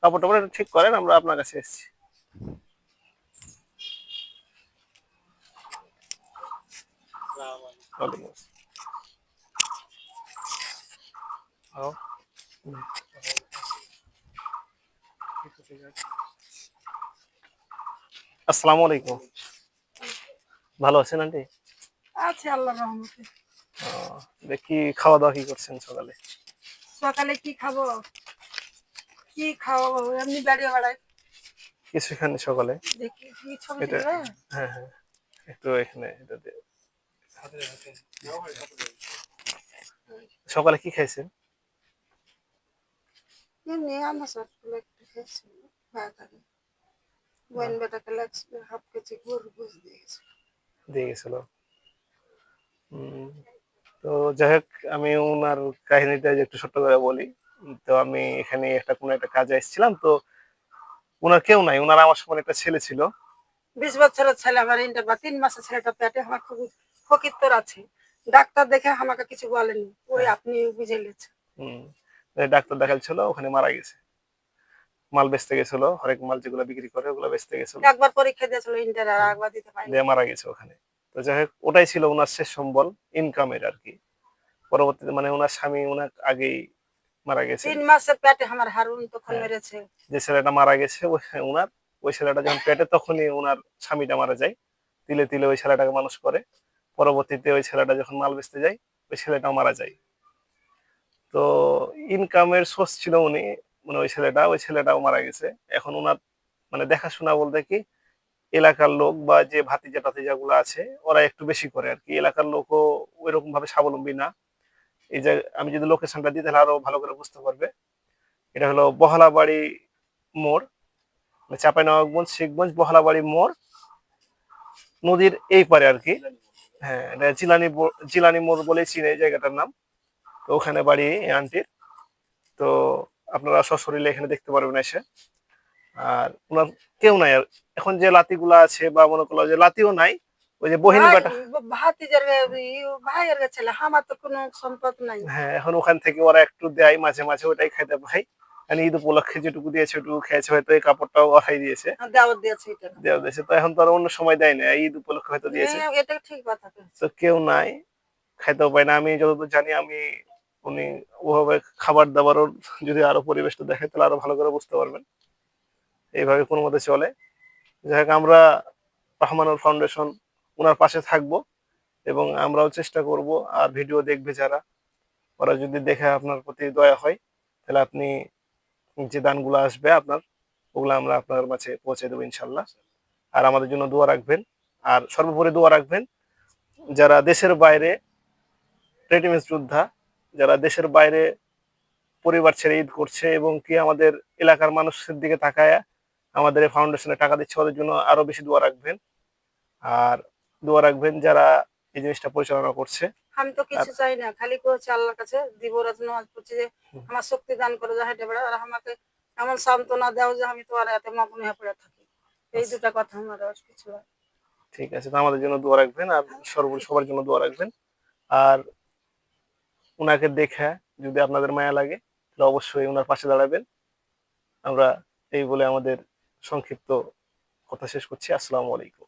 কাপড় টাপড় একটু ঠিক করেন, আমরা আপনার কাছে এসেছি। ওয়ালাইকুম আসসালাম। আসসালামু আলাইকুম। ভালো আছেন আন্টি? আছে আল্লাহর রহমতে। দেখি খাওয়া দাওয়া কি করছেন সকালে? সকালে কি খাবো, কি খাওয়াবো, এমনি বেড়িয়ে বেড়াই। কিছু খাননি সকালে? দেখি কি ছবি এটা, তুলবে। হ্যাঁ হ্যাঁ, একটু এখানে এটা দিয়ে। সকালে কি খাইছেন? এমনি আমার সবগুলো একটু খেয়েছি। বাজারে বোন বেটাকে লাগছে হাফ কেজি গরু গোস দিয়ে গেছে। দিয়ে গেছিল। তো যাই হোক, আমি ওনার কাহিনীটা যে একটু ছোট্ট করে বলি। তো আমি এখানে একটা কোনো একটা কাজে এসেছিলাম, তো ওনার কেউ নাই, ওনার আমার সমান একটা ছেলে ছিল। 20 বছরের ছেলে আমার, ইন্টার বা 3 মাসের ছেলেটা পেটে আমার খুব ফকিত্তর আছে। ডাক্তার দেখে আমাকে কিছু বলেনি, ওই আপনি বুঝে নিয়েছেন। ডাক্তার দেখাচ্ছিল, ওখানে মারা গেছে। মাল বেচতে গেছিল, হরেক মাল যেগুলো বিক্রি করে ওগুলো বেচতে গেছিল, একবার পরীক্ষা দিয়েছিল ইন্টার, আর একবার দিতে পারিনি। দিয়ে মারা গেছে ওখানে। তো যাই হোক, ওটাই ছিল ওনার শেষ সম্বল, ইনকামের আর কি। পরবর্তীতে মানে ওনার স্বামী ওনার আগেই মারা গেছে। 3 মাসের পেটে আমার হারুন তখন হ্যাঁ, মেরেছে। যে ছেলেটা মারা গেছে ওনার, ওই ছেলেটা যখন পেটে তখনই ওনার স্বামীটা মারা যায়। তিলে তিলে ওই ছেলেটাকে মানুষ করে। পরবর্তীতে ওই ছেলেটা যখন মাল বেচতে যায়, ওই ছেলেটাও মারা যায়। তো ইনকামের সোর্স ছিল উনি, মানে ওই ছেলেটাও মারা গেছে। এখন ওনার মানে দেখাশোনা বলতে কি, এলাকার লোক বা যে ভাতিজা টাতিজা গুলো আছে ওরা একটু বেশি করে আর কি। এলাকার লোকও ওইরকম ভাবে স্বাবলম্বী না। এই যে আমি যদি লোকেশনটা দিই তাহলে আরো ভালো করে বুঝতে পারবে। এটা হলো বহলাবাড়ি মোড়, চাঁপাইনবাবগঞ্জ শিখগঞ্জ বহলাবাড়ি মোড়, নদীর এই পারে আর কি। হ্যাঁ, এটা জিলানি মোড় বলে চিনে এই জায়গাটার নাম। তো ওখানে বাড়ি এই আন্টির। তো আপনারা সশরীরে এখানে দেখতে পারবেন এসে। আর ওনার কেউ নাই আর। এখন যে লাতিগুলা আছে বা মনে করলো যে লাতিও নাই, ওই যে বহিন ভাই, বেটা। ভাতিজার ভাইয়ের ছেলে, আমার তো কোনো সম্পদ নাই। হ্যাঁ, এখন ওখান থেকে ওরা একটু দেয় মাঝে মাঝে, ওটাই খাইতে পাই। মানে ঈদ উপলক্ষে যেটুকু দিয়েছে ওটুকু খেয়েছে, হয়তো এই কাপড়টাও ওরাই দিয়েছে, দাওয়াত দিয়েছে এটা। দেওয়া দিয়েছে। তো এখন তো আর অন্য সময় দেয় না, ঈদ উপলক্ষে হয়তো দিয়েছে। এটা ঠিক কথা তো বলছে। কেউ নাই, খাইতেও পাই না। আমি যতদূর জানি, আমি উনি ওভাবে খাবার দাবারও যদি আরো পরিবেশটা দেখে তাহলে আরো ভালো করে বুঝতে পারবেন। এইভাবে কোনো মতে চলে। যাই হোক, আমরা রহমানুর ফাউন্ডেশন ওনার পাশে থাকবো, এবং আমরাও চেষ্টা করব। আর ভিডিও দেখবে যারা, ওরা যদি দেখে আপনার প্রতি দয়া হয়, তাহলে আপনি যে দানগুলো আসবে আপনার, ওগুলো আমরা আপনার কাছে পৌঁছে দেবো ইনশাল্লাহ। আর আমাদের জন্য দোয়া রাখবেন। আর সর্বোপরি দোয়া রাখবেন যারা দেশের বাইরে, রেটিমেন্স যোদ্ধা, যারা দেশের বাইরে পরিবার ছেড়ে ঈদ করছে এবং কি আমাদের এলাকার মানুষের দিকে তাকায় আমাদের এই ফাউন্ডেশনে টাকা দিচ্ছে, ওদের জন্য আরো বেশি দোয়া রাখবেন। আর দোয়া রাখবেন যারা এই জিনিসটা পরিচালনা করছে। আমি তো আর কিছু চাই না, খালি করছি আল্লাহর কাছে দিবরাত নামাজ পড়ছি যে আমার শক্তি দান করে, যা হেঁটে বেড়া, আর আমাকে এমন সান্ত্বনা দাও যে আমি তোমার এত মগ্ন হয়ে পড়ে থাকি। এই দুটা কথা আমার আর কিছু না। ঠিক আছে, তো আমাদের জন্য দোয়া রাখবেন, আর সর্বোপরি সবার জন্য দোয়া রাখবেন। আর উনাকে দেখে যদি আপনাদের মায়া লাগে তাহলে অবশ্যই উনার পাশে দাঁড়াবেন। আমরা এই বলে আমাদের সংক্ষিপ্ত কথা শেষ করছি। আসসালামু আলাইকুম।